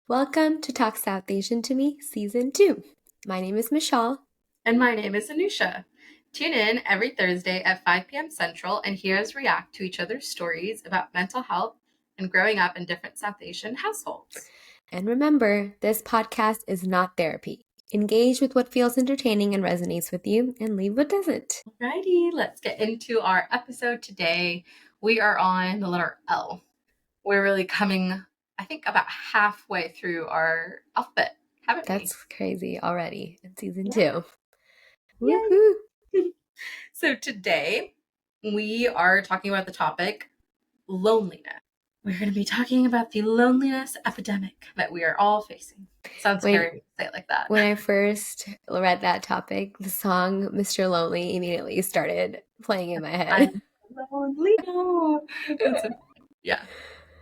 Welcome to Talk South Asian to Me, Season 2. My name is Michelle. And my name is Anusha. Tune in every Thursday at 5 p.m. Central and hear us react to each other's stories about mental health and growing up in different South Asian households. And remember, this podcast is not therapy. Engage with what feels entertaining and resonates with you, and leave what doesn't. Alrighty, let's get into our episode today. We are on the letter L. We're really coming, I think, about halfway through our alphabet, haven't That's we? crazy already in Season Yeah. 2. Yay! Woohoo! So today we are talking about the topic loneliness. We're going to be talking about the loneliness epidemic that we are all facing. Sounds scary to say it like that. When I first read that topic, the song Mr. Lonely immediately started playing in my head. I'm lonely now. Yeah,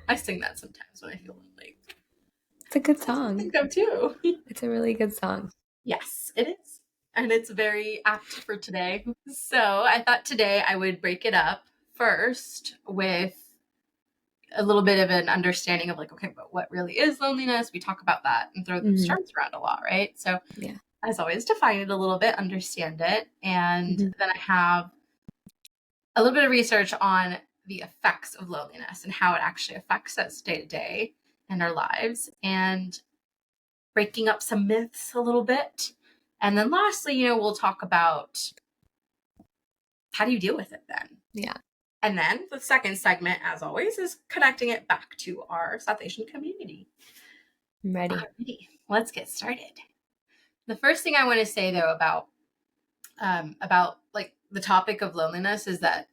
I sing that sometimes when I feel lonely. It's a good That's what I song. think of too. It's a really good song. Yes, it is. And it's very apt for today. So I thought today I would break it up first with a little bit of an understanding of like, okay, but what really is loneliness? We talk about that and throw those terms around a lot, right? So Yeah. as always, define it a little bit, understand it. And then I have a little bit of research on the effects of loneliness and how it actually affects us day to day in our lives, and breaking up some myths a little bit. And then lastly, we'll talk about how do you deal with it then? Yeah. And then the second segment, as always, is connecting it back to our South Asian community. I'm ready. Alrighty, let's get started. The first thing I want to say though about like the topic of loneliness is that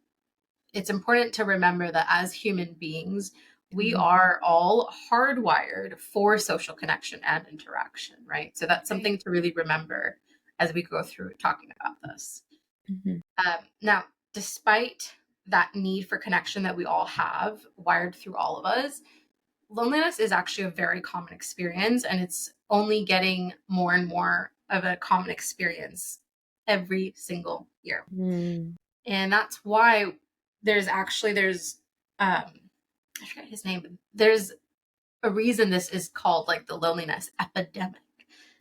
it's important to remember that as human beings, we are all hardwired for social connection and interaction, right? So that's something to really remember as we go through talking about this. Now, despite that need for connection that we all have wired through all of us, loneliness is actually a very common experience, and it's only getting more and more of a common experience every single year. And that's why there's I forget his name, but there's a reason this is called like the loneliness epidemic.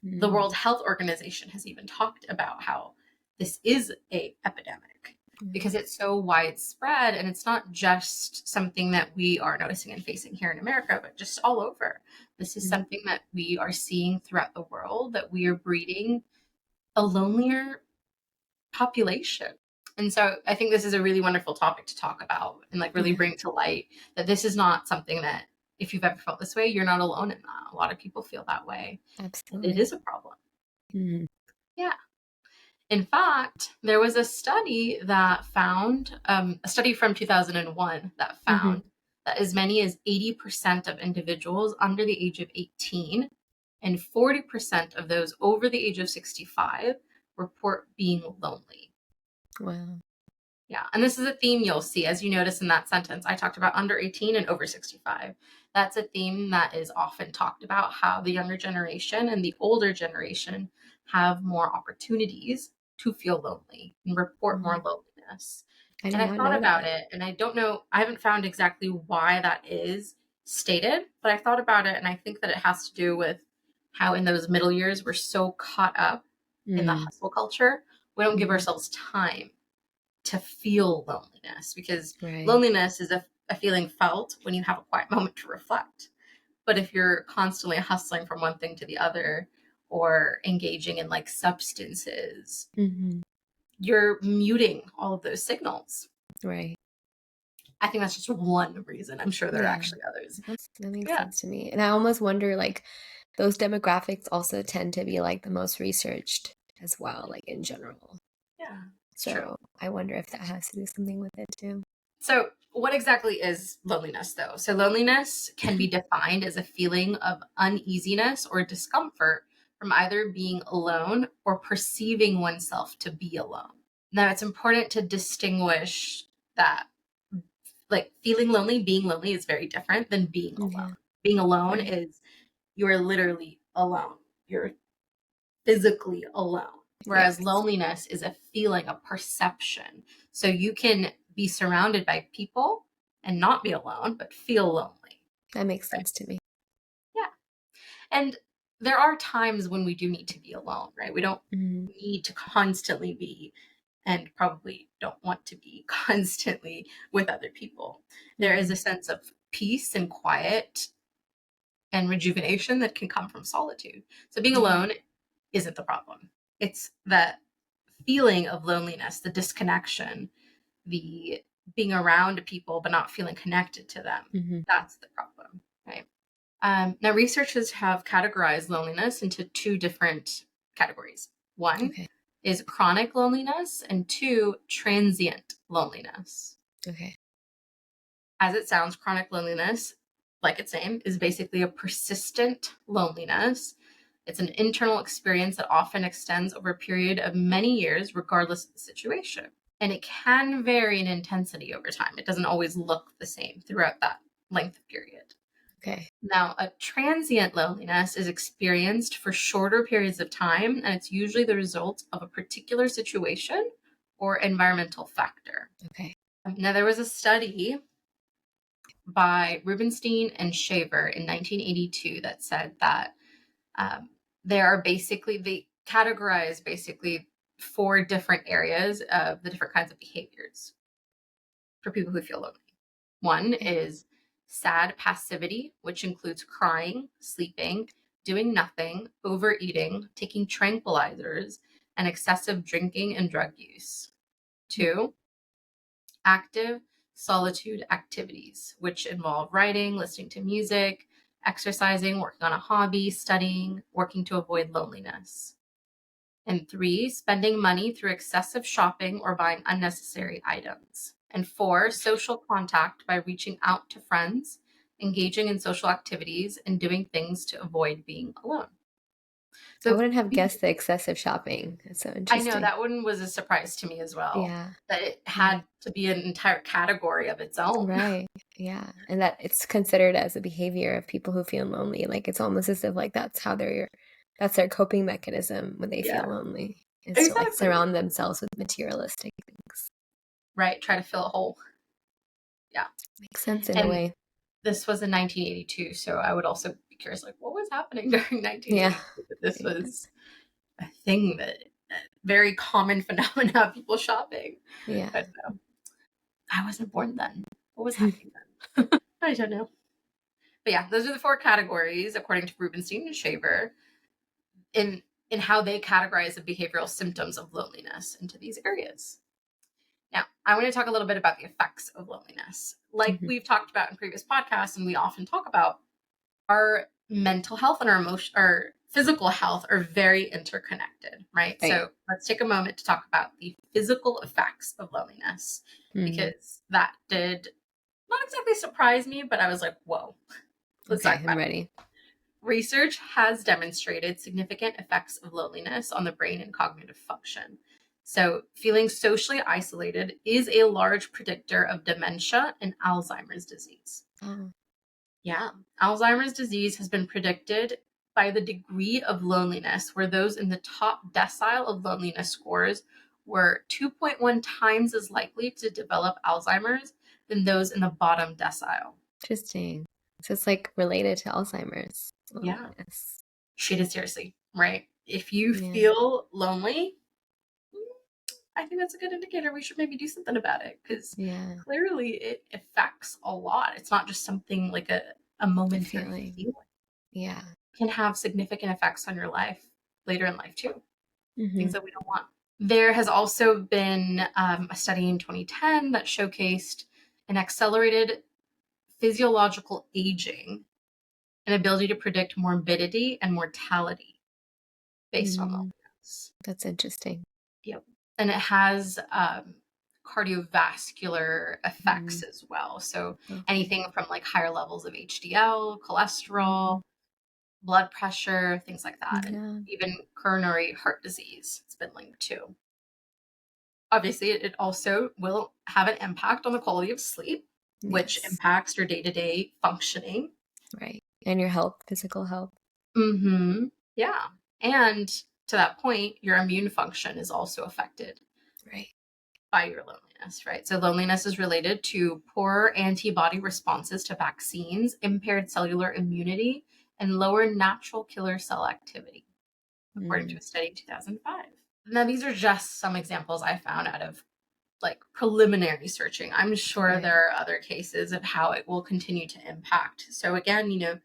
The World Health Organization has even talked about how this is a epidemic because it's so widespread, and it's not just something that we are noticing and facing here in America, but just all over. This is something that we are seeing throughout the world, that we are breeding a lonelier population. And so I think this is a really wonderful topic to talk about and like really bring to light that this is not something that, if you've ever felt this way, you're not alone in that. A lot of people feel that way. Absolutely. It is a problem. Yeah. In fact, there was a study that found, a study from 2001 that found that as many as 80% of individuals under the age of 18 and 40% of those over the age of 65 report being lonely. Wow. Yeah. And this is a theme you'll see, as you notice in that sentence. I talked about under 18 and over 65. That's a theme that is often talked about, how the younger generation and the older generation have more opportunities to feel lonely and report more loneliness. And I thought about it, and I don't know, I haven't found exactly why that is stated, but I thought about it, and I think that it has to do with how in those middle years we're so caught up in the hustle culture, we don't give ourselves time to feel loneliness, because loneliness is a feeling felt when you have a quiet moment to reflect. But if you're constantly hustling from one thing to the other, or engaging in like substances, you're muting all of those signals. Right. I think that's just one reason. I'm sure there are actually others. That makes sense to me. And I almost wonder, like, those demographics also tend to be like the most researched as well, like in general. Yeah. So true. I wonder if that has to do something with it too. So what exactly is loneliness though? So loneliness can be defined as a feeling of uneasiness or discomfort from either being alone or perceiving oneself to be alone. Now it's important to distinguish that, like, feeling lonely, being lonely is very different than being alone. Being alone is you're literally alone. You're physically alone. Whereas loneliness is a feeling, a perception. So you can be surrounded by people and not be alone, but feel lonely. That makes sense to me. Yeah. And there are times when we do need to be alone, right? We don't Mhm. need to constantly be, and probably don't want to be constantly with other people. There is Mhm. a sense of peace and quiet and rejuvenation that can come from solitude. So being Yeah. alone isn't the problem. It's that feeling of loneliness, the disconnection, the being around people but not feeling connected to them. Mhm. That's the problem, right? Now, researchers have categorized loneliness into two different categories. One Okay. is chronic loneliness, and two, transient loneliness. Okay. As it sounds, chronic loneliness, like its name, is basically a persistent loneliness. It's an internal experience that often extends over a period of many years, regardless of the situation. And it can vary in intensity over time. It doesn't always look the same throughout that length of period. Okay. Now, a transient loneliness is experienced for shorter periods of time, and it's usually the result of a particular situation or environmental factor. Okay. Now, there was a study by Rubenstein and Shaver in 1982 that said that um, there are basically, they categorize basically four different areas of the different kinds of behaviors for people who feel lonely. One Okay. is sad passivity, which includes crying, sleeping, doing nothing, overeating, taking tranquilizers, and excessive drinking and drug use. Mm. Two, active solitude activities, which involve writing, listening to music, exercising, working on a hobby, studying, working to avoid loneliness. And three, spending money through excessive shopping or buying unnecessary items. And four, social contact by reaching out to friends, engaging in social activities, and doing things to avoid being alone. I So wouldn't have guessed the excessive shopping. That's so I know interesting. that one was a surprise to me as well, Yeah. that it Yeah. had to be an entire category of its own. Right. Yeah. And that it's considered as a behavior of people who feel lonely. Like it's almost as if like that's their coping mechanism when they feel Yeah, lonely is to like exactly. surround themselves with materialistic things. Right. Try to fill a hole. Yeah. Makes sense in a And way. this was in 1982. So I would also be curious, like, what was happening during Yeah. 1982? This Yeah. was a thing that very common phenomena of people shopping. Yeah. But no, I wasn't born then. What was happening then? I don't know. But yeah, those are the four categories according to Rubenstein and Shaver in how they categorize the behavioral symptoms of loneliness into these areas. Now, I want to talk a little bit about the effects of loneliness. Like Mhm. we've talked about in previous podcasts, and we often talk about, our mental health and our physical health are very interconnected, right? Right. So let's take a moment to talk about the physical effects of loneliness, Mhm. because that did not exactly surprise me, but I was like, whoa, let's Okay, talk I'm about it. ready. Research has demonstrated significant effects of loneliness on the brain and cognitive function. So, feeling socially isolated is a large predictor of dementia and Alzheimer's disease. Oh, Yeah. Alzheimer's disease has been predicted by the degree of loneliness, where those in the top decile of loneliness scores were 2.1 times as likely to develop Alzheimer's than those in the bottom decile. interesting. So it's like related to Alzheimer's Yeah. loneliness. Shit is seriously, right? If you Yeah. feel lonely, I think that's a good indicator. We should maybe do something about it, because Yeah. clearly it affects a lot. It's not just something like a A momentary feeling. feeling. Yeah. It can have significant effects on your life later in life too. Things Mhm. that we don't want. There has also been a study in 2010 that showcased an accelerated physiological aging and ability to predict morbidity and mortality based on Mm, loneliness. that's interesting. Yep. And it has cardiovascular effects Mm, as well. So okay. anything from like higher levels of HDL, cholesterol, Mhm. blood pressure, things like that, and Yeah. even coronary heart disease. It's been linked to. Obviously, it also will have an impact on the quality of sleep, which Yes. impacts your day to day functioning. Right. And your health, physical health. Mm-hmm. Yeah. And to that point, your immune function is also affected Right. by your loneliness, right? So, loneliness is related to poor antibody responses to vaccines, impaired cellular immunity, and lower natural killer cell activity, according to Mm, a study in 2005. Now, these are just some examples I found out of like preliminary searching. I'm sure right, there are other cases of how it will continue to impact. So again,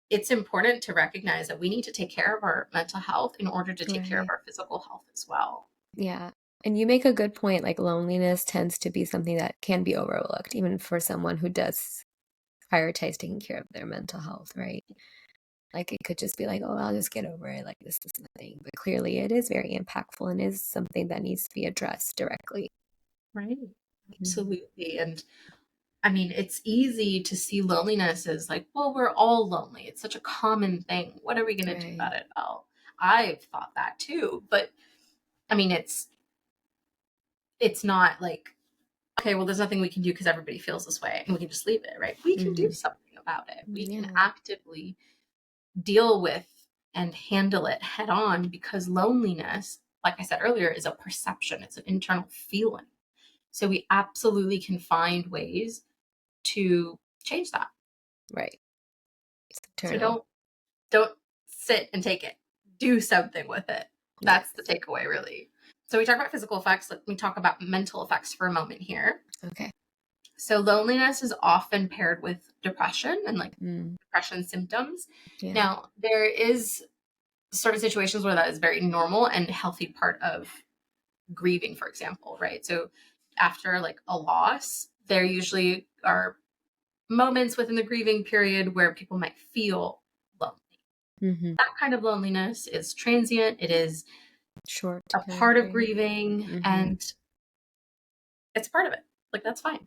it's important to recognize that we need to take care of our mental health in order to take care of right. our physical health as well. Yeah. And you make a good point. Like loneliness tends to be something that can be overlooked, even for someone who does prioritize taking care of their mental health, right? Like it could just be like, oh, I'll just get over it. Like this is nothing. But clearly it is very impactful and is something that needs to be addressed directly. Right. Mhm. Absolutely. And I mean, it's easy to see loneliness as like, well, we're all lonely. It's such a common thing. What are we going to do Right. about it? Well, I've thought that too. But I mean, it's not like, okay, well, there's nothing we can do because everybody feels this way and we can just leave it, right? We can do Hmm. something about it. We can Yeah. actively deal with and handle it head on because loneliness, like I said earlier, is a perception, it's an internal feeling. So we absolutely can find ways to change that. Right. It's So internal. don't sit and take it. Do something with it. Yeah. That's the takeaway, really. So we talk about physical effects. Let me talk about mental effects for a moment here. Okay. So loneliness is often paired with depression and like Mm. depression symptoms. Yeah. Now, there is certain situations where that is very normal and healthy part of grieving, for example, right? So after like a loss, there usually are moments within the grieving period where people might feel lonely. Hmm. That kind of loneliness is transient. It is Short a kind of part of period. grieving Hmm. and it's part of it. Like that's fine.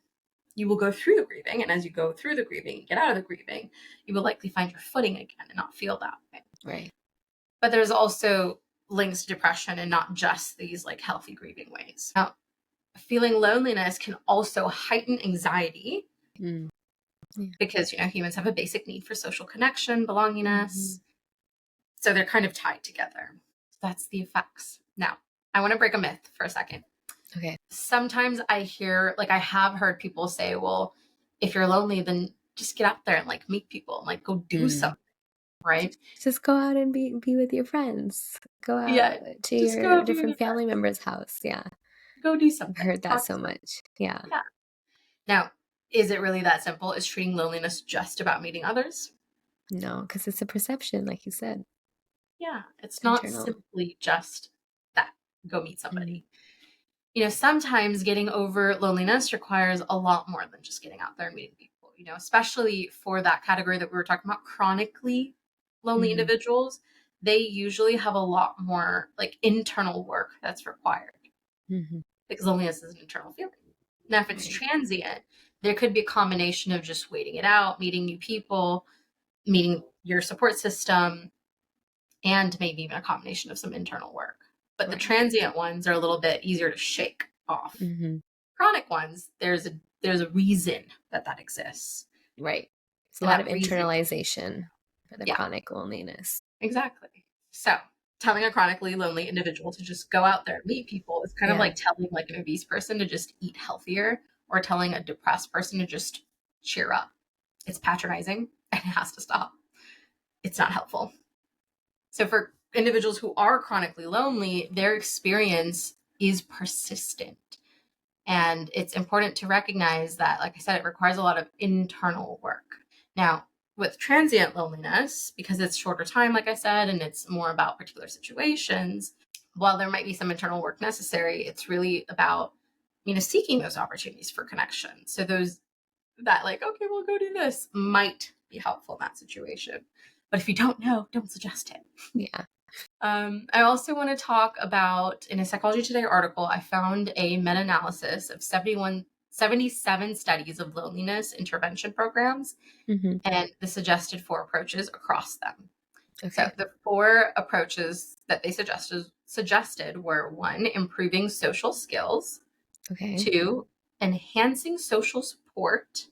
You will go through the grieving, and as you go through the grieving, get out of the grieving, you will likely find your footing again and not feel that way. Right. But there's also links to depression and not just these like healthy grieving ways. Now, feeling loneliness can also heighten anxiety Mm. Yeah. because humans have a basic need for social connection, Hmm. belongingness. So they're kind of tied together. So that's the effects. Now, I want to break a myth for a second. Okay. Sometimes I hear, like, I have heard people say, well, if you're lonely, then just get out there and like meet people and like go do Mm. something, right? Just go out and be with your friends. Go out Yeah, to just go your out be with different your family friends. member's house. Yeah. Go do I've something. heard that Talk to so them. much. Yeah. Yeah. Now, is it really that simple? Is treating loneliness just about meeting others? No, because it's a perception, like you said. Yeah, it's It's not internal. simply just that. Go meet Mm. somebody. Sometimes getting over loneliness requires a lot more than just getting out there and meeting people, especially for that category that we were talking about, chronically lonely Mhm. individuals. They usually have a lot more like internal work that's required Mhm. because loneliness is an internal feeling. Now, if it's Right. transient, there could be a combination of just waiting it out, meeting new people, meeting your support system, and maybe even a combination of some internal work. But the Right. transient ones are a little bit easier to shake off. Mhm. Chronic ones, there's a reason that exists, Right. It's a and lot of that reason, internalization for the yeah, chronic loneliness. exactly. So telling a chronically lonely individual to just go out there and meet people is kind of Yeah. like telling like an obese person to just eat healthier or telling a depressed person to just cheer up. It's patronizing and it has to stop. It's not helpful. So for individuals who are chronically lonely, their experience is persistent. And it's important to recognize that, like I said, it requires a lot of internal work. Now, with transient loneliness, because it's shorter time, like I said, and it's more about particular situations, while there might be some internal work necessary, it's really about, seeking those opportunities for connection. So those that like, okay, we'll go do this might be helpful in that situation. But if you don't know, don't suggest it. Yeah. I also want to talk about, in a Psychology Today article, I found a meta-analysis of 77 studies of loneliness intervention programs Mhm. and the suggested 4 approaches across them. So Okay. the 4 approaches that they suggested were: 1, improving social skills; Okay. 2, enhancing social support;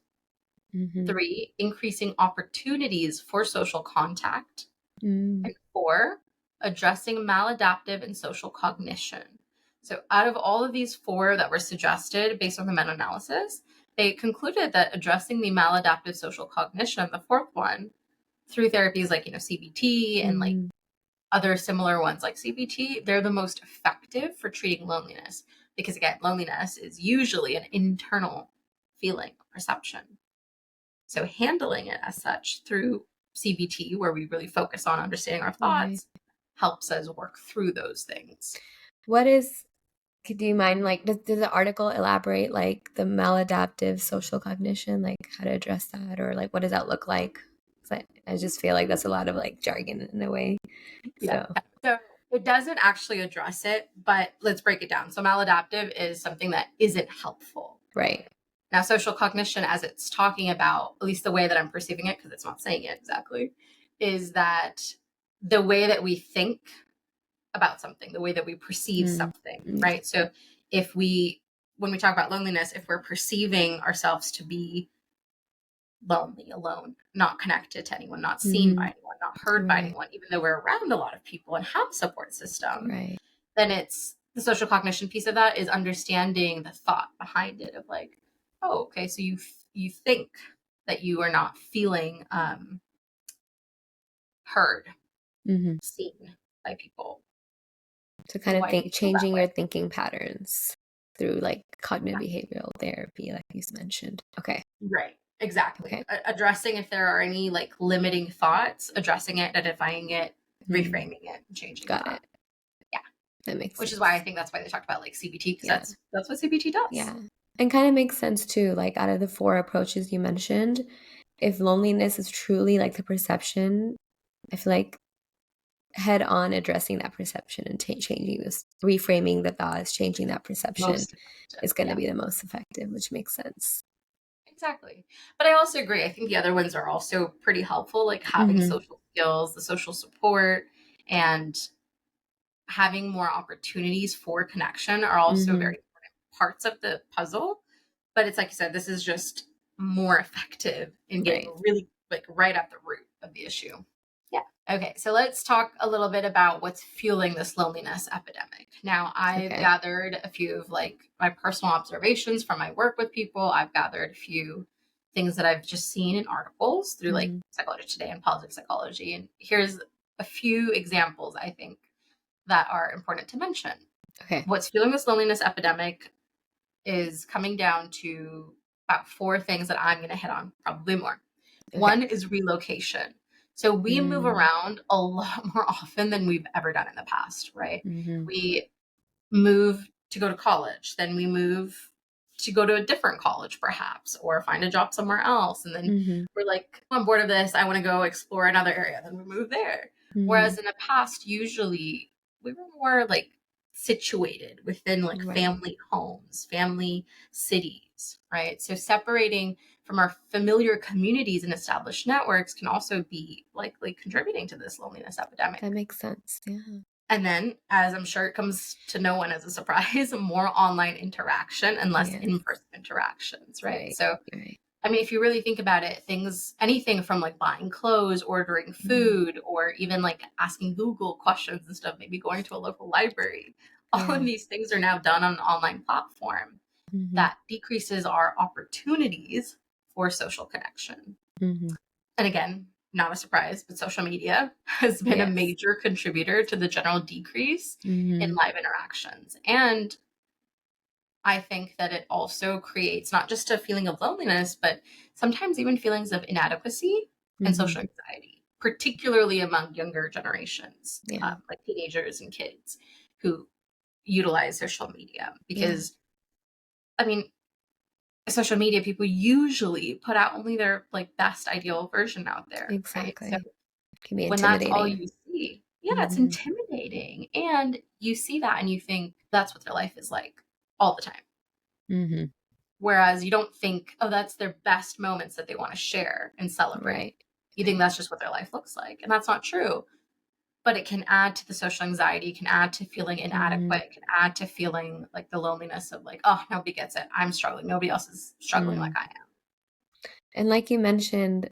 Mhm. 3, increasing opportunities for social contact; Mm. and 4, addressing maladaptive and social cognition. So, out of all of these 4 that were suggested based on the meta analysis, they concluded that addressing the maladaptive social cognition, the fourth one, through therapies like, CBT and like Mm, other similar ones like CBT, they're the most effective for treating loneliness because, again, loneliness is usually an internal feeling or perception. So, handling it as such through CBT, where we really focus on understanding our right. thoughts, helps us work through those things. What is do you mind, like, does the article elaborate, like, the maladaptive social cognition, like, how to address that, or, like, what does that look like? 'Cause I just feel like that's a lot of, like, jargon in a way, Yeah. so So, it doesn't actually address it, but let's break it down. So, maladaptive is something that isn't helpful. right. Now, social cognition, as it's talking about, at least the way that I'm perceiving it, because it's not saying it exactly, is that the way that we think about something, the way that we perceive Mm, something, yeah, right? So if we, when we talk about loneliness, if we're perceiving ourselves to be lonely, alone, not connected to anyone, not seen by mhm, anyone, not heard by right, anyone, even though we're around a lot of people and have a support system, right, then it's the social cognition piece of that is understanding the thought behind it of like, oh, okay, so you think that you are not feeling heard, mhm. seen by people. So So kind of why do you think feel that changing way? your thinking patterns through, like, Yeah. cognitive behavioral therapy, like you mentioned. Okay, Right. Exactly. okay. Addressing if there are any like limiting thoughts, addressing it, identifying it, Mm, reframing it, and changing got that. it. Yeah. That makes Which is why I sense. think that's why they talked about like CBT because Yeah, that's what CBT does. yeah. And kind of makes sense too, like, out of the 4 approaches you mentioned, if loneliness is truly, like, the perception, I feel like head on addressing that perception and changing this, reframing the thoughts, changing that perception Most effective. is gonna Yeah. be the most effective, which makes sense. Exactly. But I also agree. I think the other ones are also pretty helpful, like having Mhm, social skills, the social support, and having more opportunities for connection are also mhm, very important parts of the puzzle. But it's like you said, this is just more effective in getting right. really like right at the root of the issue. Yeah. Okay, so let's talk a little bit about what's fueling this loneliness epidemic. Now, I've Okay. gathered a few of like my personal observations from my work with people. I've gathered a few things that I've just seen in articles through like Mhm. Psychology Today and Politics Psychology. And here's a few examples I think that are important to mention. Okay, What's fueling this loneliness epidemic is coming down to about four things that I'm going to hit on, probably more. okay. One is relocation. So we move Mm, around a lot more often than we've ever done in the past, right? mhm, We move to go to college, then we move to go to a different college, perhaps, or find a job somewhere else. And then mhm, we're like, I'm bored of this. I want to go explore another area. Then we move there. mhm. Whereas in the past, usually we were more like situated within like Right. family homes, family cities, right? So separating from our familiar communities and established networks can also be likely contributing to this loneliness epidemic. That makes sense, yeah. And then, as I'm sure it comes to no one as a surprise, more online interaction and less Yes. in person interactions, right? Right, So, right. I mean, if you really think about it, anything from like buying clothes, ordering Mhm. food, or even like asking Google questions and stuff, maybe going to a local library, all of Yeah. these things are now done on an online platform Mhm, that decreases our opportunities for social connection. mhm. And again, not a surprise, but social media has been a Yes. major contributor to the general decrease in Mhm, live interactions. And I think that it also creates not just a feeling of loneliness, but sometimes even feelings of inadequacy and mhm. social anxiety, particularly among younger generations, Yeah, like teenagers and kids who utilize social media. yeah. Because, I mean, social media people usually put out only their like best ideal version out there, right? So Exactly. Can be when that's all intimidating. you see, yeah, it's Mhm, intimidating. And you see that and you think that's what their life is like all the time. mhm. Whereas you don't think, oh, that's their best moments that they want to share and celebrate. Right, You think right. that's just what their life looks like. And that's not true. But it can add to the social anxiety, can add to feeling Mhm, inadequate, it can add to feeling like the loneliness of like, oh, nobody gets it. I'm struggling. Nobody else is struggling like mm. I am. And like you mentioned,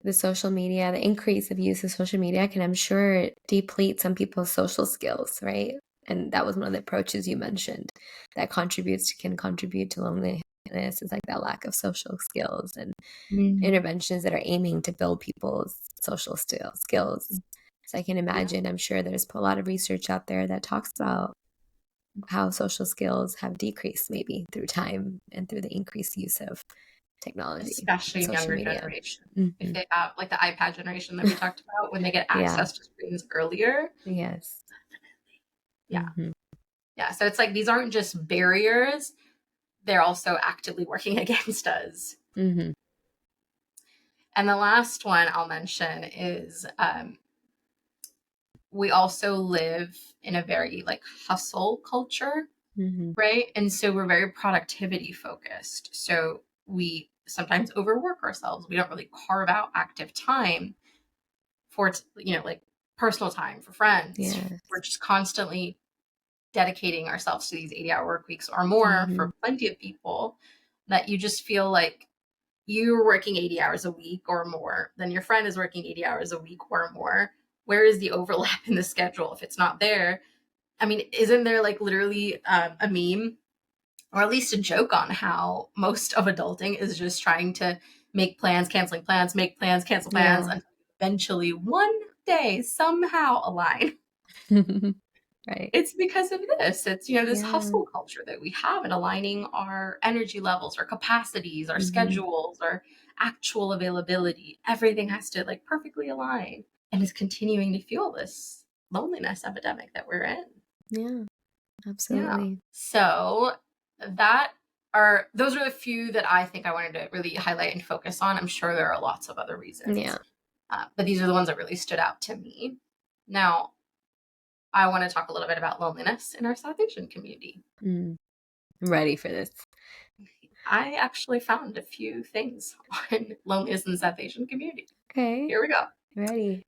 the social media, the increase of use of social media can, I'm sure, deplete some people's social skills, right? And that was one of the approaches you mentioned that can contribute to loneliness. loneliness is like that lack of social skills and Mm. interventions that are aiming to build people's social skills. So I can Yeah, imagine, I'm sure there's a lot of research out there that talks about how social skills have decreased maybe through time and through the increased use of technology and especially in social younger media. generation. If Hmm. they have like the iPad generation that we talked about, when they get Yeah. access to screens earlier. Yes. Yeah. Hmm. Yeah. So it's like these aren't just barriers, they're also actively working against us. Hmm. And the last one I'll mention is we also live in a very like hustle culture, Hmm. right? And so we're very productivity focused. So we sometimes overwork ourselves. We don't really carve out active time for, like personal time for friends. Yes. We're just constantly dedicating ourselves to these 80-hour work weeks or more Hmm. for plenty of people, that you just feel like you're working 80 hours a week or more, then your friend is working 80 hours a week or more. Where is the overlap in the schedule? If it's not there, I mean, isn't there like literally a meme or at least a joke on how most of adulting is just trying to make plans, canceling plans, make plans, cancel plans, Yeah. until eventually one day somehow align? Right. It's because of this. It's, this Yeah. hustle culture that we have in aligning our energy levels, our capacities, our Hmm. schedules, our actual availability. Everything has to like perfectly align, and is continuing to fuel this loneliness epidemic that we're in. Yeah. Yeah. Absolutely. So that those are the few that I think I wanted to really highlight and focus on. I'm sure there are lots of other reasons, Yeah. but these are the ones that really stood out to me. Now, I want to talk a little bit about loneliness in our South Asian community. Mm. I'm ready for this. I actually found a few things on loneliness in the South Asian community. Okay. Here we go. Ready.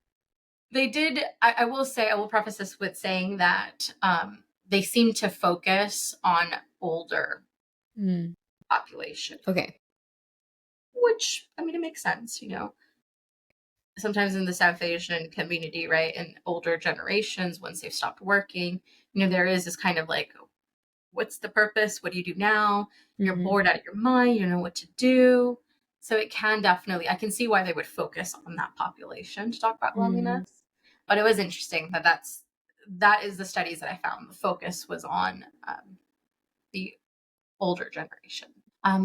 They did, I will say, I will preface this with saying that they seem to focus on older Mm. population, Okay. which, I mean, it makes sense, Sometimes in the South Asian community, right, and older generations, once they've stopped working, there is this kind of like, what's the purpose? What do you do now? You're Hmm. bored out of your mind. You don't know what to do. So it can definitely, I can see why they would focus on that population to talk about Hmm. loneliness. But it was interesting that is the studies that I found. The focus was on the older generation.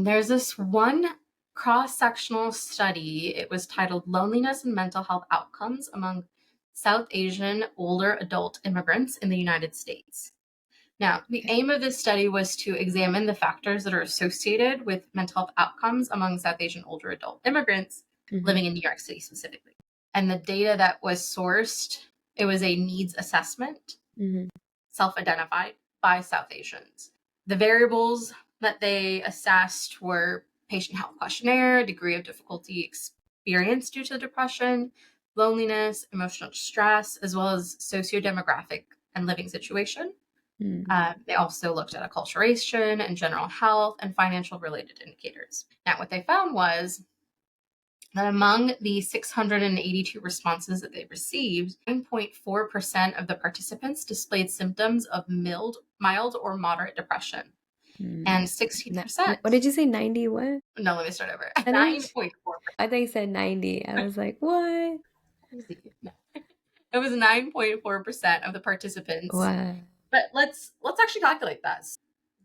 There's this one cross-sectional study. It was titled Loneliness and Mental Health Outcomes Among South Asian Older Adult Immigrants in the United States. Now, the Okay. aim of this study was to examine the factors that are associated with mental health outcomes among South Asian older adult immigrants Hmm. living in New York City specifically. And the data that was sourced, it was a needs assessment, Hmm. self-identified by South Asians. The variables that they assessed were patient health questionnaire, degree of difficulty experienced due to depression, loneliness, emotional distress, as well as socio-demographic and living situation. Mm. They also looked at acculturation and general health and financial related indicators. Now, what they found was that among the 682 responses that they received, 9.4% of the participants displayed symptoms of mild or moderate depression. Mm. And 16%, What did you say? 90 what? no, let me start over. Percentage? 9.4%. I thought you said 90. I was like, what? No. It was 9.4% of the participants. What? But let's actually calculate that.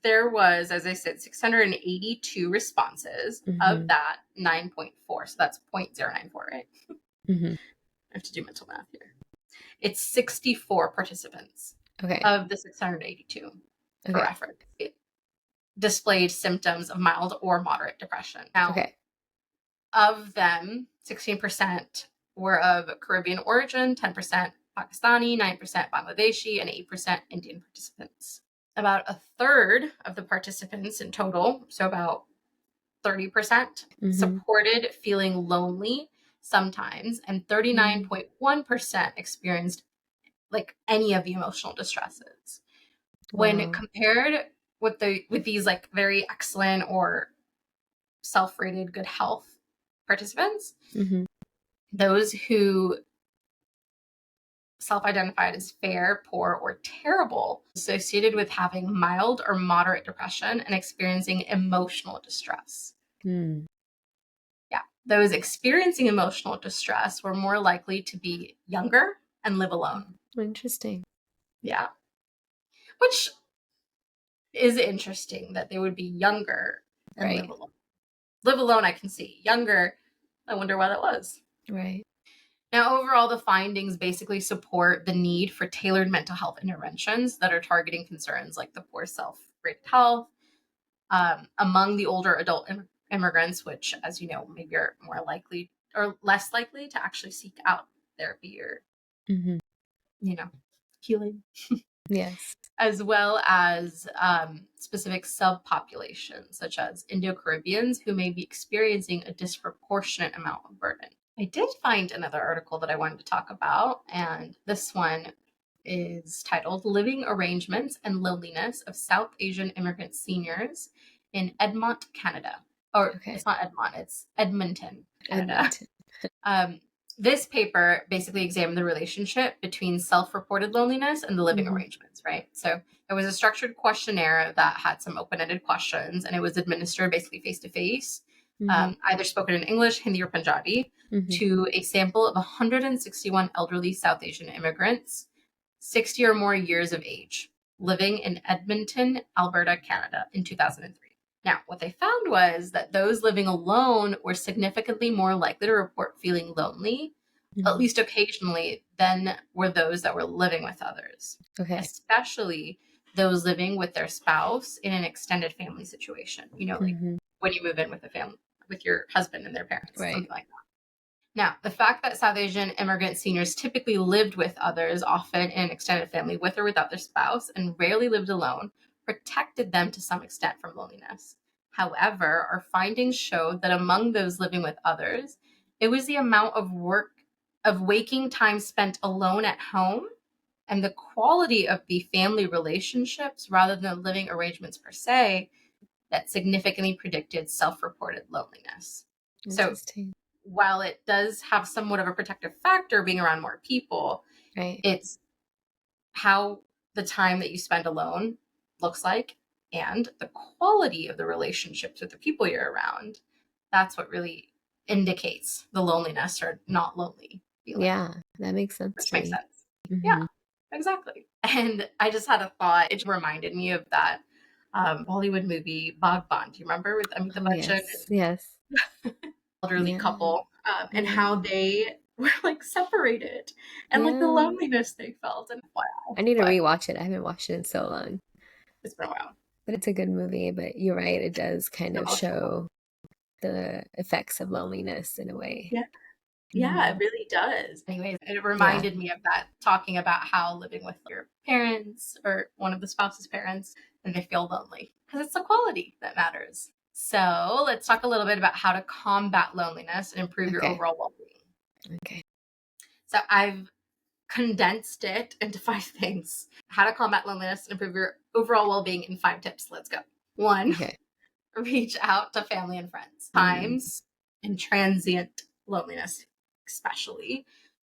There was, as I said, 682 responses. Of Hmm. that, 9.4. So that's 0.094, right? Hmm. I have to do mental math here. It's 64 participants Okay. of the 682, for Okay. reference. It displayed symptoms of mild or moderate depression. Now, Okay. of them, 16% were of Caribbean origin, 10% Pakistani, 9% Bangladeshi, and 8% Indian participants. About a third of the participants in total, so about 30%, Hmm. supported feeling lonely sometimes, and Mm. 39.1% experienced like any of the emotional distresses. When Wow. compared with these like very excellent or self-rated good health participants, Hmm. those who self-identified as fair, poor, or terrible, associated with having mild or moderate depression and experiencing emotional distress. Hmm. Yeah, those experiencing emotional distress were more likely to be younger and live alone. Interesting. Yeah, which is interesting that they would be younger and live Right. alone. Live alone, I can see. Younger, I wonder why that was. Right. Now, overall, the findings basically support the need for tailored mental health interventions that are targeting concerns like the poor self-rated health among the older adult immigrants, which, as you know, maybe are more likely or less likely to actually seek out therapy or, Mm-hmm. healing, Yes. as well as specific subpopulations, such as Indo-Caribbeans, who may be experiencing a disproportionate amount of burden. I did find another article that I wanted to talk about, and this one is titled Living Arrangements and Loneliness of South Asian Immigrant Seniors in Edmont, Canada. Or Okay. it's not Edmont, it's Edmonton, Canada. Edmonton. Um, this paper basically examined the relationship between self-reported loneliness and the living Mm-hmm. arrangements, right? So it was a structured questionnaire that had some open-ended questions, and it was administered basically face-to-face, Mm-hmm. either spoken in English, Hindi, or Punjabi, Mm-hmm. to a sample of 161 elderly South Asian immigrants, 60 or more years of age, living in Edmonton, Alberta, Canada in 2003. Now, what they found was that those living alone were significantly more likely to report feeling lonely, at Mm-hmm. least occasionally, than were those that were living with others, Okay. especially those living with their spouse in an extended family situation. Like Mm-hmm. when you move in with a family, with your husband and their parents, Right. something like that. Now, the fact that South Asian immigrant seniors typically lived with others, often in an extended family with or without their spouse, and rarely lived alone, protected them to some extent from loneliness. However, our findings showed that among those living with others, it was the amount of waking time spent alone at home and the quality of the family relationships rather than living arrangements per se that significantly predicted self-reported loneliness. So Interesting. while it does have somewhat of a protective factor being around more people, Right. it's how the time that you spend alone looks like and the quality of the relationships with the people you're around. That's what really indicates the loneliness or not lonely feeling, Yeah, that makes sense which to makes me. sense. Yeah, Mm-hmm. exactly. And I just had a thought. It reminded me of that Bollywood movie Bhagwan. Do you remember with Amitabh Oh, Bachchan yes. Yes. and elderly Yeah. couple, and Yeah. how they were like separated and like the Yeah. loneliness they felt? And wow, I need to but rewatch it. I haven't watched it in so long. it's been a while. But it's a good movie. But you're right. It does It's kind of emotional. show the effects of loneliness in a way. Yeah. Yeah, Hmm. it really does. Anyways, it Yeah. reminded me of that, talking about how living with your parents or one of the spouse's parents and they feel lonely because it's the quality that matters. So let's talk a little bit about how to combat loneliness and improve your Okay. overall well-being. Okay. So I've condensed it into 5 things. How to combat loneliness and improve your overall well-being in 5 tips. Let's go. 1, Okay. reach out to family and friends. Mm, Times and transient loneliness, especially.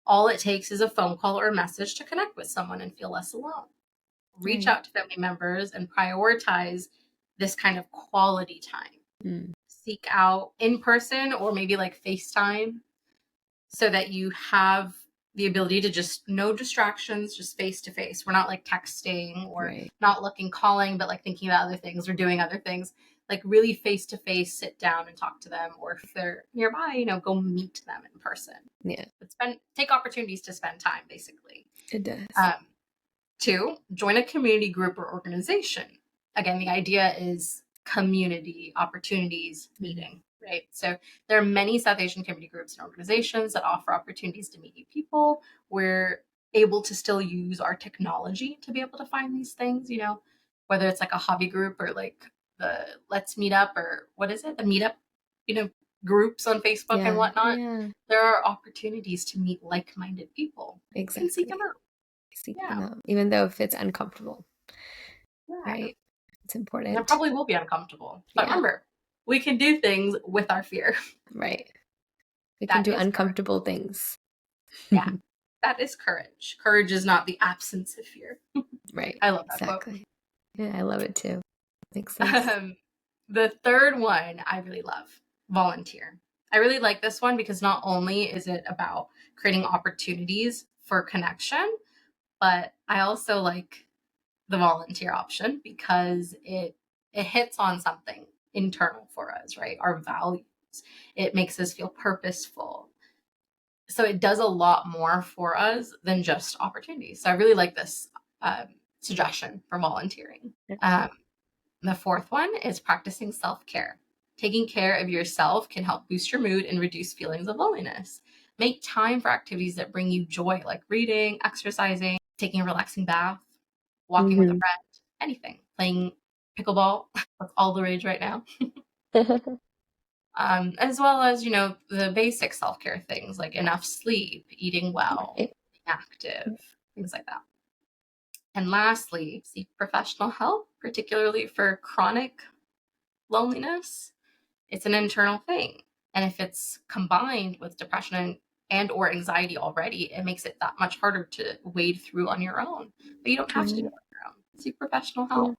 All it takes is a phone call or a message to connect with someone and feel less alone. Reach right. out to family members and prioritize this kind of quality time. Mm, Seek out in person or maybe like FaceTime so that you have the ability to just no distractions, just face to face. We're not like texting or right. not looking, calling, but like thinking about other things or doing other things. Like really face to face, sit down and talk to them. Or if they're nearby, go meet them in person. Yeah, But take opportunities to spend time, basically. it does. Um, 2, join a community group or organization. Again, the idea is community opportunities Mm, meeting, right? So there are many South Asian community groups and organizations that offer opportunities to meet new people. We're able to still use our technology to be able to find these things, whether it's like a hobby group or like the Let's Meet Up or what is it? The Meetup, you know, groups on Facebook and yeah, whatnot. yeah, There are opportunities to meet like-minded people. You can seek them exactly. out. Seek Yeah. them out, even though if it's uncomfortable, Yeah. right? It's And it important. probably will be uncomfortable. But Yeah, remember, we can do things with our fear. right. We can That do is power. uncomfortable things. Yeah. that is courage. Courage is not the absence of fear. Right. I love that quote. Exactly. Yeah, I love it too. Makes sense. The third one I really love, volunteer. I really like this one because not only is it about creating opportunities for connection, but I also like the volunteer option because it hits on something internal for us, right? Our values. It makes us feel purposeful. So it does a lot more for us than just opportunities. So I really like this suggestion for volunteering. The fourth one is practicing self-care. Taking care of yourself can help boost your mood and reduce feelings of loneliness. Make time for activities that bring you joy, like reading, exercising, taking a relaxing bath, walking with a Mm-hmm. friend, anything. Playing pickleball, that's all the rage right now. As well as, the basic self-care things like enough sleep, eating well, Right. being active, things like that. And lastly, seek professional help, particularly for chronic loneliness. It's an internal thing. And if it's combined with depression and or anxiety already, it makes it that much harder to wade through on your own. But you don't have to do it on your own. Seek professional Yeah. help.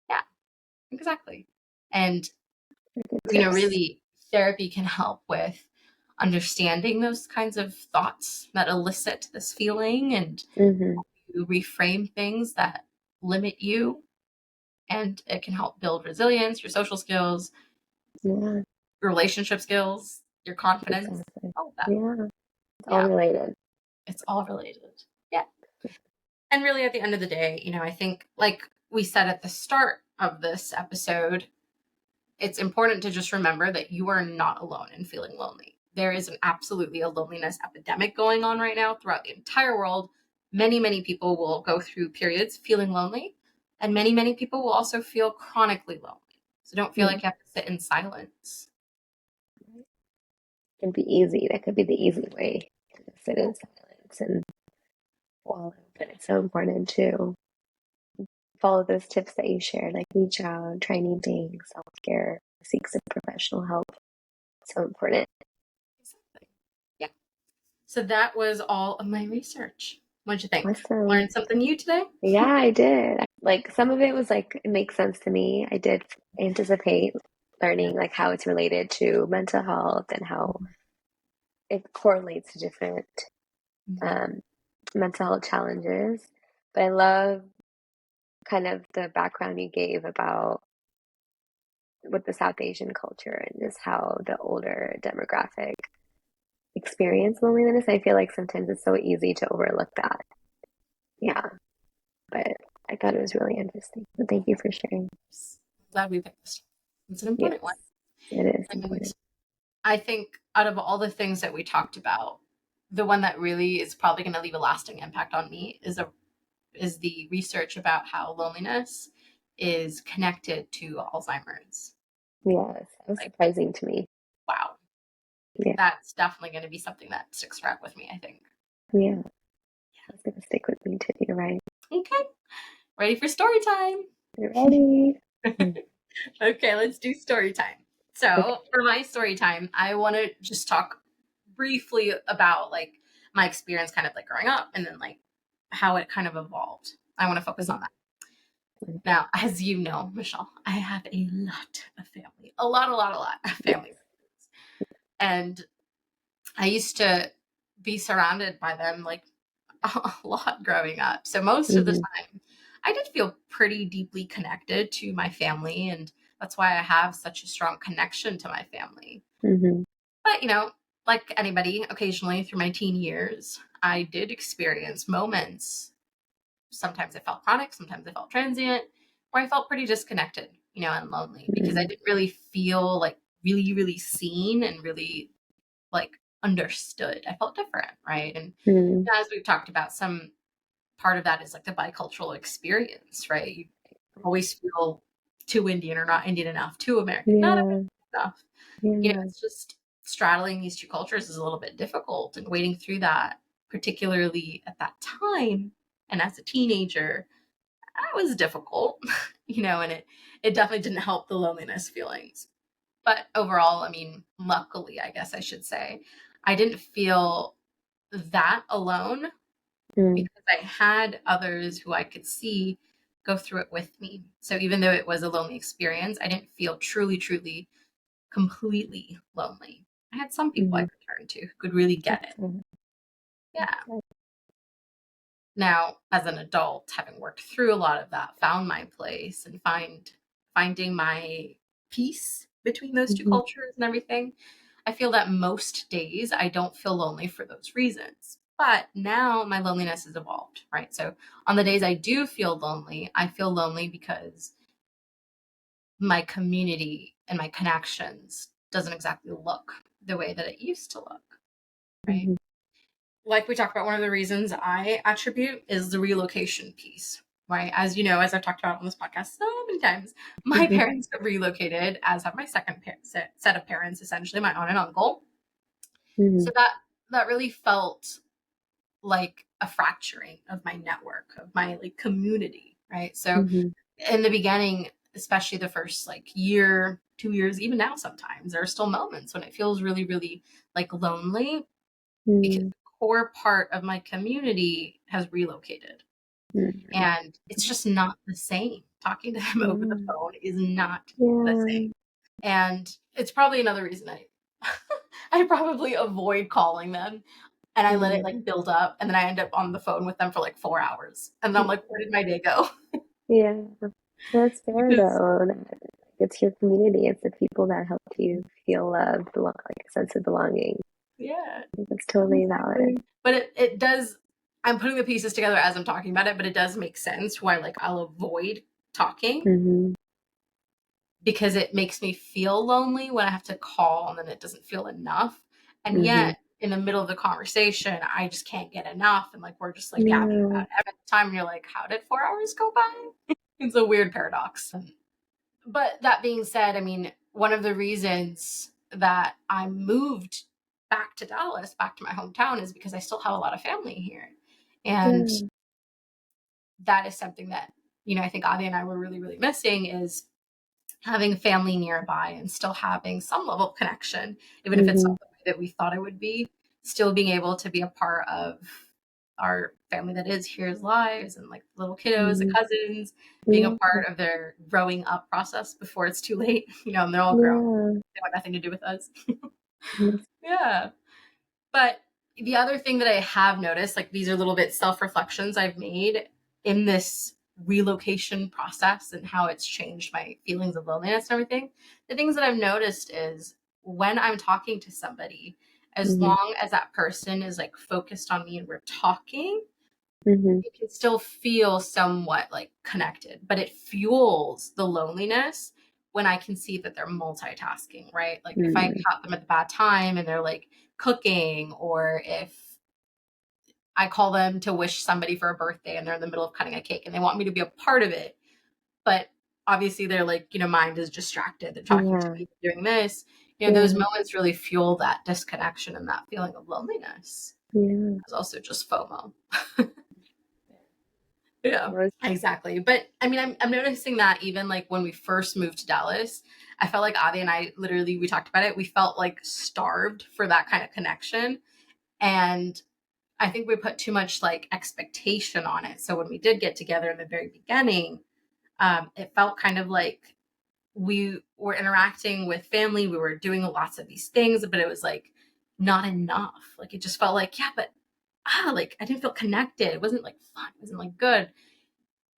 Yeah, exactly. And Good tips. really therapy can help with understanding those kinds of thoughts that elicit this feeling and Mm-hmm. you reframe things that limit you, and it can help build resilience, your social skills, Yeah, your relationship skills, your confidence, exactly. all of that. Yeah, it's all Yeah, related. it's all related. Yeah. And really at the end of the day, I think like we said at the start of this episode, it's important to just remember that you are not alone in feeling lonely. There is absolutely a loneliness epidemic going on right now throughout the entire world. Many, many people will go through periods feeling lonely, and many, many people will also feel chronically lonely. So don't feel Yeah, like you have to sit in silence. it can be easy. That could be the easy way to just sit in silence and wallow. But it's so important to follow those tips that you shared, like reach out, try new things, self-care, seek some professional help. So important. Exactly. Yeah. So that was all of my research. What'd you think? Awesome. Learned something new today? Yeah, I did. Like some of it was like it makes sense to me. I did anticipate learning like how it's related to mental health and how it correlates to different um, mental health challenges. But I love kind of the background you gave about with the South Asian culture and just how the older demographic experience loneliness. I feel like sometimes it's so easy to overlook that. Yeah, but I thought it was really interesting. So thank you for sharing. Glad we picked this. It's an Yes, important one. it is And important. I think out of all the things that we talked about, the one that really is probably going to leave a lasting impact on me is the research about how loneliness is connected to Alzheimer's. Yes, that was Like, surprising to me. wow, Yeah, that's definitely going to be something that sticks around with me, I think. yeah, that's gonna stick with me too. You're right. Okay, ready for story time? You ready? Mm. Okay, let's do story time. Okay. So, for my story time, I want to just talk briefly about like my experience kind of like growing up and then like how it kind of evolved. I want to focus Okay. on that. Now, as you know, Michelle, I have a lot of family. A lot of Yes. family. And I used to be surrounded by them like a lot growing up. So most of the Mm-hmm. time, I did feel pretty deeply connected to my family. And that's why I have such a strong connection to my family. Mm-hmm. But, like anybody, occasionally through my teen years, I did experience moments. Sometimes I felt chronic, sometimes I felt transient, where I felt pretty disconnected, and lonely because I didn't really feel like really, really seen and really like understood. I felt different, right? And Mm-hmm. as we've talked about, some part of that is like the bicultural experience, right? You always feel too Indian or not Indian enough, too American, not Yeah. American enough. Yeah. It's just straddling these two cultures is a little bit difficult and wading through that, particularly at that time and as a teenager, that was difficult, and it definitely didn't help the loneliness feelings. But overall, I mean, luckily, I guess I should say, I didn't feel that alone, Mm. because I had others who I could see go through it with me. So even though it was a lonely experience, I didn't feel truly, truly, completely lonely. I had some people I Mm-hmm. could turn to who could really get That's it. good. That's Yeah. good. Now, as an adult, having worked through a lot of that, found my place and finding my peace between those two Mm-hmm. cultures and everything, I feel that most days I don't feel lonely for those reasons. But now my loneliness has evolved, right? So on the days I do feel lonely, I feel lonely because my community and my connections doesn't exactly look the way that it used to look, right? Mm-hmm. Like we talked about, one of the reasons I attribute is the relocation piece, right? As you know, as I've talked about on this podcast so many times, my Mm-hmm. parents have relocated, as have my second set of parents, essentially my aunt and uncle. Mm-hmm. So that really felt like a fracturing of my network, of my like community, right? So Mm-hmm. in the beginning, especially the first like year, 2 years, even now sometimes there are still moments when it feels really, really like lonely because Mm-hmm. the core part of my community has relocated. And it's just not the same. Talking to them over the Yeah. phone is not the Yeah. same. And it's probably another reason I I probably avoid calling them and I let it Mm. like build up and then I end up on the phone with them for like 4 hours. And I'm like, where did my day go? Yeah. That's fair Because though. It's your community. It's the people that help you feel loved, like a sense of belonging. yeah, I think that's totally valid. exactly. But it does, I'm putting the pieces together as I'm talking about it, but it does make sense why like I'll avoid talking Mm-hmm. because it makes me feel lonely when I have to call and then it doesn't feel enough. And Mm-hmm. yet, in the middle of the conversation, I just can't get enough. And like, we're just like yapping Yeah. about it every time. And you're like, how did 4 hours go by? It's a weird paradox. But that being said, I mean, one of the reasons that I moved back to Dallas, back to my hometown, is because I still have a lot of family here. And Yeah. that is something that, I think Avi and I were really, really missing is having family nearby and still having some level of connection, even if it's Mm-hmm. not the way that we thought it would be, still being able to be a part of our family that is here's lives and like little kiddos, the Mm-hmm. cousins, being a Yeah. part of their growing up process before it's too late, and they're all grown. Yeah. They want nothing to do with us. That's- Yeah. But the other thing that I have noticed, like these are little bit self reflections I've made in this relocation process and how it's changed my feelings of loneliness and everything. The things that I've noticed is when I'm talking to somebody, as Mhm, long as that person is like focused on me and we're talking, mhm, it can still feel somewhat like connected, but it fuels the loneliness when I can see that they're multitasking, right? Like if I mm, caught them at the bad time and they're like cooking, or if I call them to wish somebody for a birthday and they're in the middle of cutting a cake and they want me to be a part of it, but obviously they're like, mind is distracted. They're talking to yeah, me, doing this. Those yeah, moments really fuel that disconnection and that feeling of loneliness. yeah. It's also just FOMO. Yeah, Most exactly. But I mean, I'm noticing that even like when we first moved to Dallas, I felt like Avi and I literally, we talked about it. We felt like starved for that kind of connection. And I think we put too much like expectation on it. So when we did get together in the very beginning, it felt kind of like we were interacting with family. We were doing lots of these things, but it was like not enough. Like it just felt like, yeah, but like I didn't feel connected. It wasn't like fun. It wasn't like good.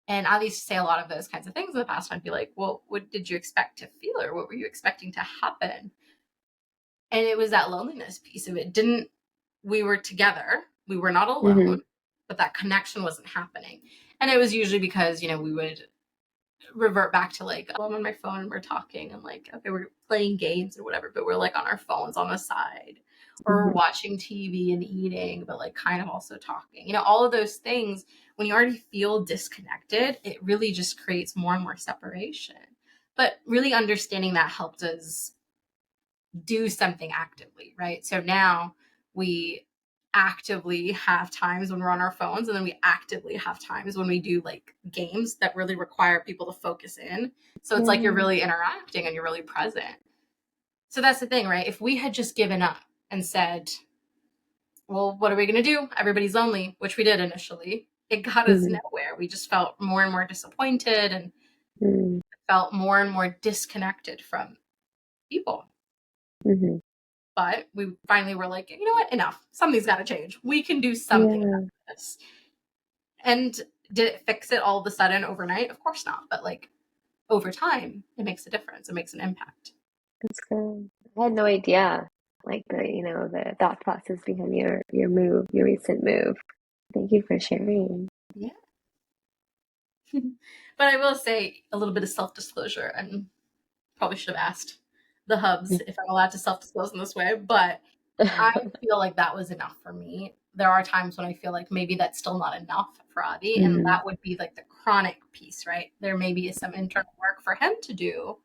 And I used to say a lot of those kinds of things in the past. And I'd be like, well, what did you expect to feel or what were you expecting to happen? And it was that loneliness piece of it. We were together, we were not mhm, alone, but that connection wasn't happening. And it was usually because, we would revert back to like, oh, I'm on my phone and we're talking and like, okay, we're playing games or whatever, but we're like on our phones on the side or we're mhm, watching TV and eating, but like kind of also talking. All of those things, when you already feel disconnected, it really just creates more and more separation. But really understanding that helped us do something actively, right? So now we actively have times when we're on our phones, and then we actively have times when we do like games that really require people to focus in. So it's like you're yeah, really interacting and you're really present. So that's the thing, right? If we had just given up and said, well, what are we going to do? Everybody's lonely, which we did initially. It got us Mm-hmm. nowhere. We just felt more and more disappointed and Mm-hmm. felt more and more disconnected from people. Mm-hmm. But we finally were like, you know what? Enough. Something's got to change. We can do something about Yeah, this. And did it fix it all of a sudden overnight? Of course not. But like over time, it makes a difference. It makes an impact. that's good. I had no idea, like the thought process behind your move, your recent move. Thank you for sharing. Yeah. But I will say a little bit of self disclosure, and probably should have asked the hubs if I'm allowed to self disclose in this way, but I feel like that was enough for me. There are times when I feel like maybe that's still not enough for Adi, and Mm-hmm. that would be like the chronic piece, right? There maybe is some internal work for him to do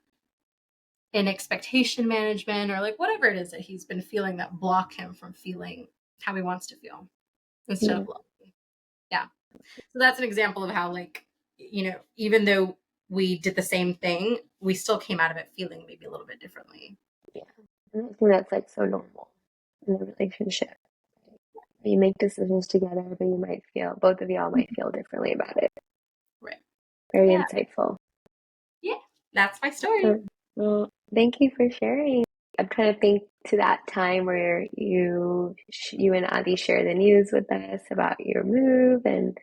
in expectation management or like whatever it is that he's been feeling that block him from feeling how he wants to feel instead Yeah, of love. Yeah. So that's an example of how, like, even though we did the same thing, we still came out of it feeling maybe a little bit differently. yeah. And I think that's like so normal in a relationship. You make decisions together, but you might feel both of y'all might feel differently about it. Right. Very Yeah. insightful. Yeah. That's my story. Um, well, thank you for sharing. I'm trying to think to that time where you and Adi shared the news with us about your move, and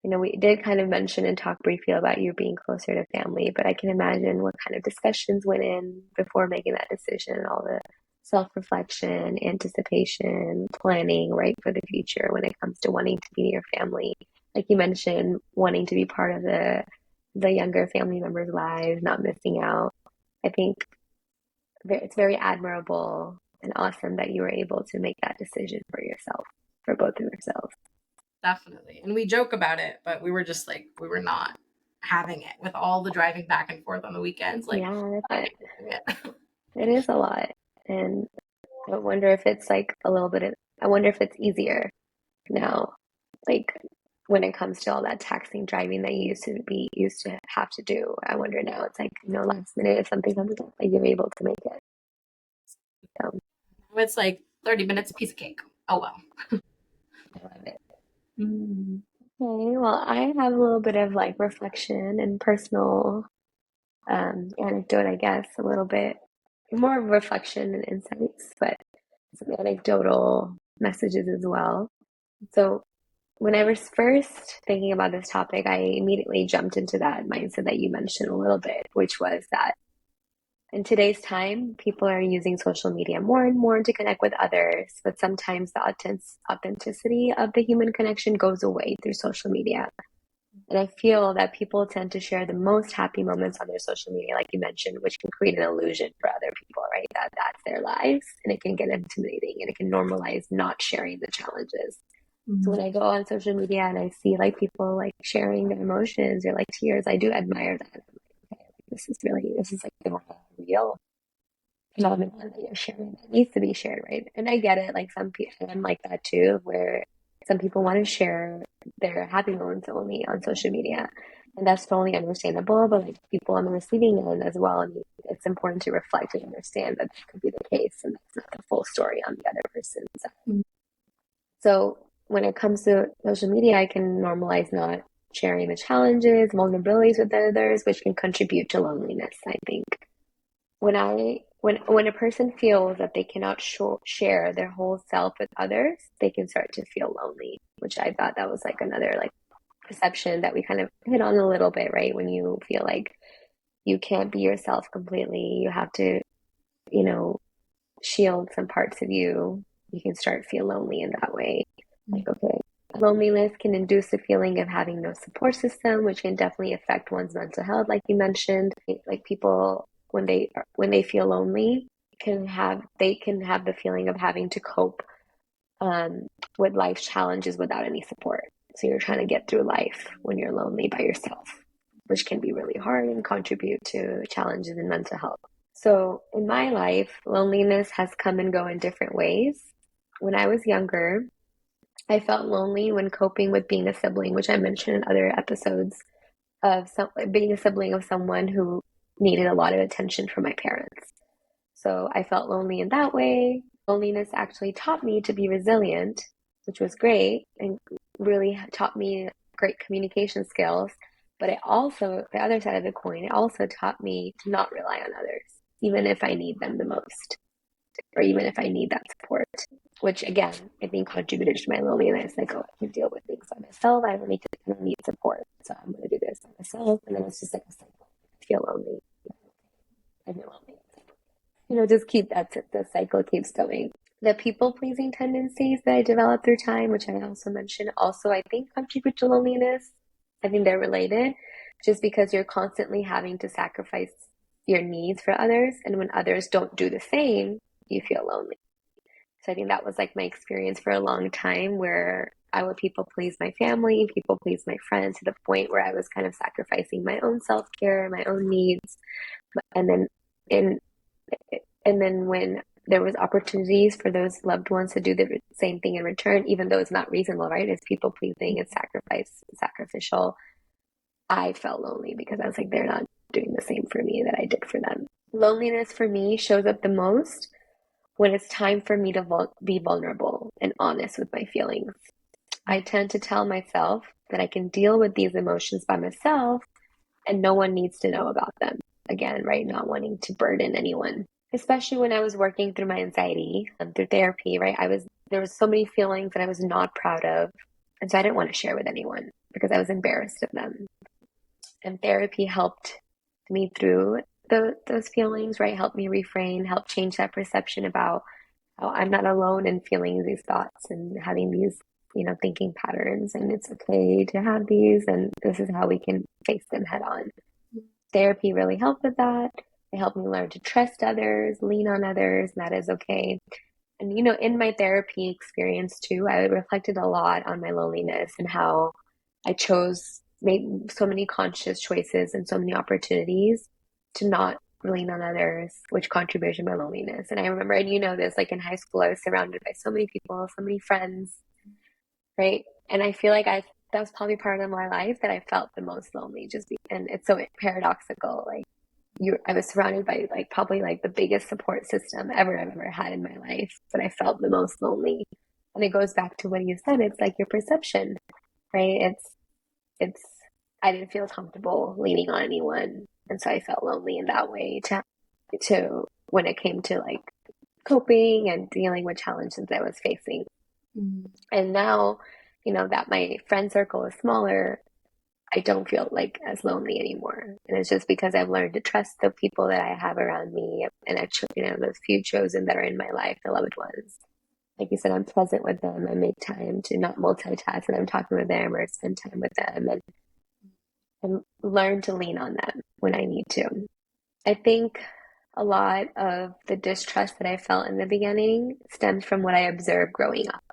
we did kind of mention and talk briefly about you being closer to family, but I can imagine what kind of discussions went in before making that decision, all the self-reflection, anticipation, planning, right, for the future when it comes to wanting to be near family. Like you mentioned, wanting to be part of the younger family members' lives, not missing out. I think it's very admirable and awesome that you were able to make that decision for yourself, for both of yourselves. Definitely. And we joke about it, but we were just like, we were not having it with all the driving back and forth on the weekends. Like, Yeah, I but ain't doing it. it is a lot. And I wonder if it's like a little bit of, I wonder if it's easier now, like when it comes to all that taxing driving that you used to have to do. I wonder now it's like, last minute if something comes up, like you're able to make it. So It's like 30 minutes, piece of cake. Oh, well. I love it. Mm. Okay, well, I have a little bit of like reflection and personal anecdote, I guess, a little bit more of reflection and insights, but some anecdotal messages as well. So when I was first thinking about this topic, I immediately jumped into that mindset that you mentioned a little bit, which was that in today's time, people are using social media more and more to connect with others, but sometimes the authenticity of the human connection goes away through social media. And I feel that people tend to share the most happy moments on their social media, like you mentioned, which can create an illusion for other people, right? That's their lives, and it can get intimidating, and it can normalize not sharing the challenges. So when Mm-hmm. I go on social media and I see like people like sharing their emotions or like tears, I do admire that. Okay, this is like the real phenomenon that you're sharing that needs to be shared, right? And I get it. Like some people, I'm like that too, where some people want to share their happy moments only on social media. And that's totally understandable, but like people on the receiving end as well, and it's important to reflect and understand that that could be the case, and that's not the full story on the other person's side. So when it comes to social media, I can normalize not sharing the challenges, vulnerabilities with others, which can contribute to loneliness, I think. When a person feels that they cannot share their whole self with others, they can start to feel lonely, which I thought that was like another like perception that we kind of hit on a little bit, right? When you feel like you can't be yourself completely, you have to, you know, shield some parts of you, you can start to feel lonely in that way. Like, okay, loneliness can induce a feeling of having no support system, which can definitely affect one's mental health, like you mentioned. Like people, when they feel lonely, they can have the feeling of having to cope um, with life challenges without any support. So you're trying to get through life when you're lonely by yourself, which can be really hard and contribute to challenges in mental health. So in my life, loneliness has come and go in different ways. When I was younger, I felt lonely when coping with being a sibling, which I mentioned in other episodes of being a sibling of someone who needed a lot of attention from my parents. So I felt lonely in that way. loneliness actually taught me to be resilient, which was great and really taught me great communication skills. But it also, the other side of the coin, it also taught me to not rely on others, even if I need them the most, or even if I need that support, which again, I think contributed to my loneliness. Like, oh, I can deal with things by myself. I don't need support. So I'm going to do this by myself. And then it's just like a cycle. I feel lonely. I feel lonely. Just keep the cycle keeps going. The people pleasing tendencies that I developed through time, which I also mentioned, also I think contribute to loneliness. I think they're related just because you're constantly having to sacrifice your needs for others. And when others don't do the same, you feel lonely. So I think that was like my experience for a long time where I would people please my family, people please my friends to the point where I was kind of sacrificing my own self care, my own needs. And then in and then when there was opportunities for those loved ones to do the same thing in return, even though it's not reasonable, right? It's people pleasing, it's sacrificial. I felt lonely because I was like, they're not doing the same for me that I did for them. Loneliness for me shows up the most when it's time for me to be vulnerable and honest with my feelings. I tend to tell myself that I can deal with these emotions by myself and no one needs to know about them. Again, right? Not wanting to burden anyone. Especially when I was working through my anxiety through therapy, right? There was so many feelings that I was not proud of. And so I didn't want to share with anyone because I was embarrassed of them. And therapy helped me through those feelings, right? Helped me refrain, helped change that perception about how I'm not alone in feeling these thoughts and having these, thinking patterns. And it's okay to have these. And this is how we can face them head on. Therapy really helped with that. It helped me learn to trust others, lean on others, and that is okay. And, in my therapy experience too, I reflected a lot on my loneliness and how I made so many conscious choices and so many opportunities to not lean on others, which contributed to my loneliness. And I remember, and this, like in high school, I was surrounded by so many people, so many friends, right? And I feel like that was probably part of my life that I felt the most lonely, and it's so paradoxical. Like I was surrounded by like probably like the biggest support system I've ever had in my life, but I felt the most lonely. And it goes back to what you said. It's like your perception, right? It's I didn't feel comfortable leaning on anyone, and so I felt lonely in that way. To when it came to like coping and dealing with challenges I was facing. Mm-hmm. And now, that my friend circle is smaller, I don't feel like as lonely anymore. And it's just because I've learned to trust the people that I have around me, and those few chosen that are in my life, the loved ones. Like you said, I'm present with them. I make time to not multitask when I'm talking with them or spend time with them, and learn to lean on them when I need to. I think a lot of the distrust that I felt in the beginning stems from what I observed growing up.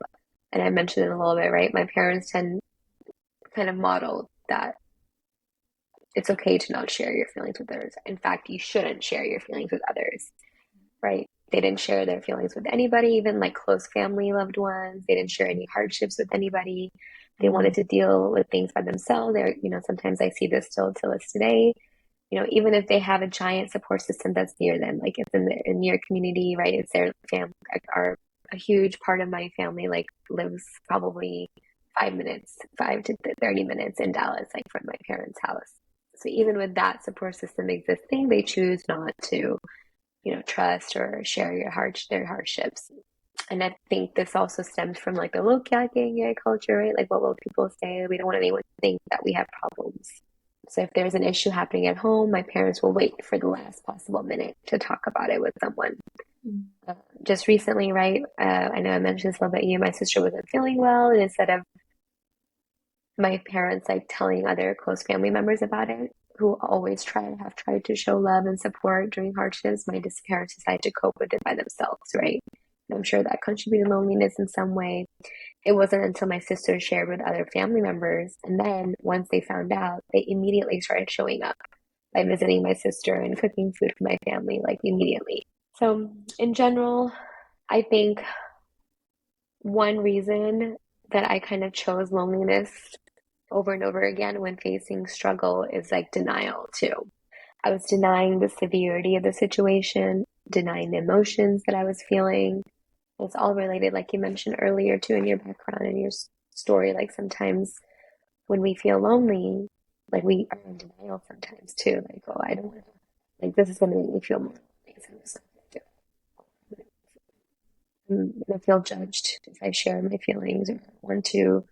And I mentioned it a little bit, right? My parents kind of modeled that it's okay to not share your feelings with others. In fact, you shouldn't share your feelings with others, right? They didn't share their feelings with anybody, even like close family, loved ones. They didn't share any hardships with anybody. They wanted to deal with things by themselves. Sometimes I see this still till this today. Even if they have a giant support system that's near them, like it's in your community, right? It's their family. A huge part of my family like lives probably 5 to 30 minutes in Dallas, like from my parents' house. So even with that support system existing, they choose not to, trust or share their hardships. And I think this also stems from like the low-kicking culture, right? Like what will people say? We don't want anyone to think that we have problems. So if there's an issue happening at home, my parents will wait for the last possible minute to talk about it with someone. Just recently, right? I know I mentioned this a little bit. My sister wasn't feeling well, and instead of my parents like telling other close family members about it, who have tried to show love and support during hardships, my parents decided to cope with it by themselves, right? And I'm sure that contributed to loneliness in some way. It wasn't until my sister shared with other family members, and then once they found out, they immediately started showing up by visiting my sister and cooking food for my family, like immediately. So in general, I think one reason that I kind of chose loneliness over and over again when facing struggle is like denial too. I was denying the severity of the situation, denying the emotions that I was feeling, It's all related, like you mentioned earlier too, in your background and your story. Like sometimes when we feel lonely, like we are in denial sometimes too. Like, oh, I don't want to, like this is going to make me feel more lonely, so I'm just not going to do it. I'm going to feel judged if I share my feelings or want to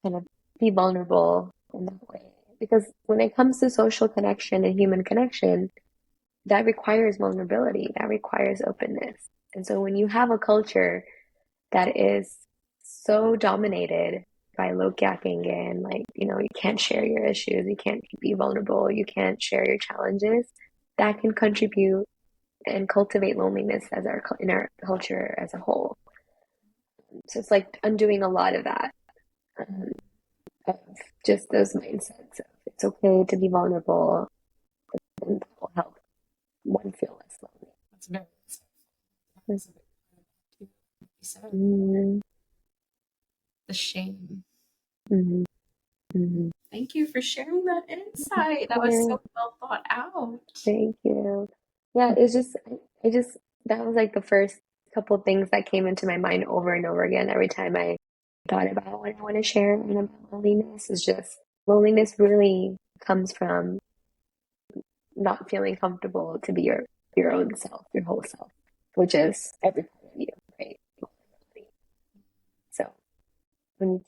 kind of be vulnerable in that way. Because when it comes to social connection and human connection, that requires vulnerability, that requires openness. And so when you have a culture that is so dominated by low gapping and like, you can't share your issues, you can't be vulnerable, you can't share your challenges, that can contribute and cultivate loneliness as our in our culture as a whole. So it's like undoing a lot of that, um, of just those mindsets of it's okay to be vulnerable, and that will help one feel less lonely. That's very insightful. That's a big part of it too. Like you said, Mm-hmm. the shame. Mm-hmm. Mm-hmm. Thank you for sharing that Of insight. That was course. so well thought out. Thank you. Yeah, it's just, I just, that was like the first couple of things that came into my mind over and over again every time I thought about what I want to share and about loneliness. Is just loneliness really comes from not feeling comfortable to be your own self, your whole self, which is every part of you, right? So when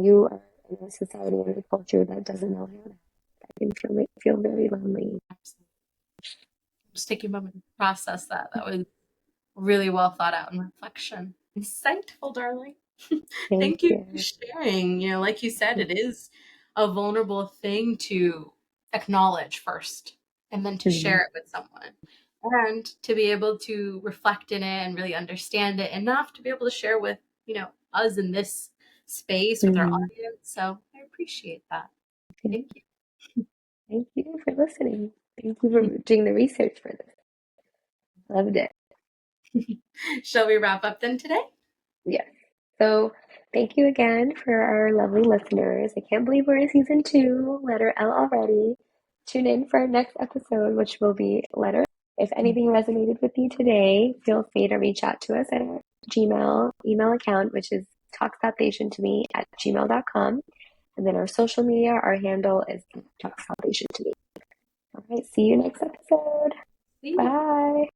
you are in a society and a culture that doesn't know how to, I can feel very lonely. Absolutely. Just take a moment to process that. That was really well thought out in reflection. Insightful, darling. Thank Thank you for you. sharing. Like you said, it is a vulnerable thing to acknowledge first and then to Mm-hmm. share it with someone. And to be able to reflect in it and really understand it enough to be able to share with, us in this space with our Mm-hmm. audience. So I appreciate that. Yeah. Thank Thank you for listening. Thank you you. for doing the research for this. Loved it. Shall we wrap up then today? Yes. So thank you again for our lovely listeners. I can't believe we're in season 2, letter L already. Tune in for our next episode, which will be letter. If anything resonated with you today, feel free to reach out to us at our Gmail email account, which is talksalvationtome@gmail.com. And then our social media, our handle is talksalvationtome. All right, see you next episode. See you. Bye.